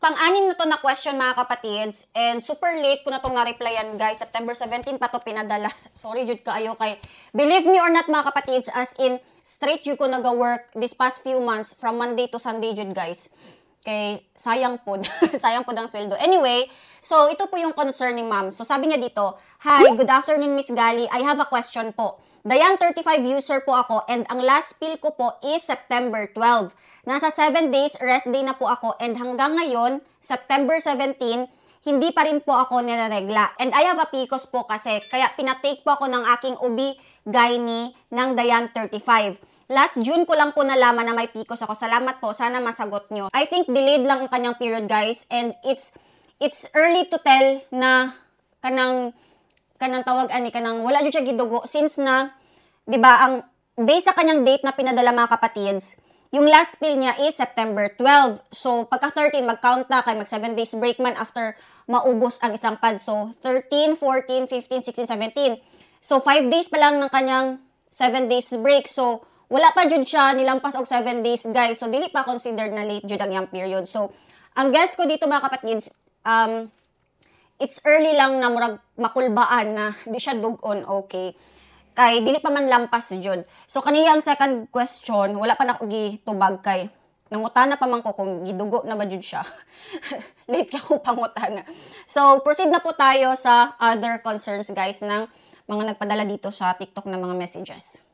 pang-anim na to na question mga kapatids, and super late ko na itong na-replyan guys. September 17 pa to pinadala. Sorry jud kaayo kay, believe me or not mga kapatids, as in straight jud ko nag-work this past few months from Monday to Sunday jud guys. Kay sayang po, sayang po ang sweldo. Anyway, so ito po yung concern ni ma'am. So sabi niya dito, "Hi, good afternoon Miss Gali. I have a question po. Dayan 35 user po ako and ang last bill ko po is September 12. Nasa 7 days rest day na po ako and hanggang ngayon, September 17, hindi pa rin po ako nilaregla. And I have a PCOS po kasi, kaya pinatake po ako ng aking OB-GYN ng Dayan 35. Last June ko lang po nalaman na may PCOS ako. Salamat po. Sana masagot nyo. I think delayed lang ang kanyang period, guys. And it's early to tell na kanang tawag ani kanang wala jud siya gidugo since na 'di ba ang base sa kanyang date na pinadala mga kapatids. Yung last pill niya is September 12. So pagka 13 mag-count na kay mag 7 days break man after maubos ang isang pad. So 13, 14, 15, 16, 17. So 5 days pa lang ng kanyang 7 days break. So wala pa jud siya nilampas og 7 days guys. So dili pa considered na late jud ang yang period. So ang guess ko dito mga kapatids, it's early lang na murag makulbaan na di siya dugon, okay. Kay dili pa man lampas jud. So kaniyang second question, wala pa na ako gitubag kay nangutana pa man ko kung gidugo na ba jud siya. Late ka kong pangutana. So proceed na po tayo sa other concerns guys ng mga nagpadala dito sa TikTok na mga messages.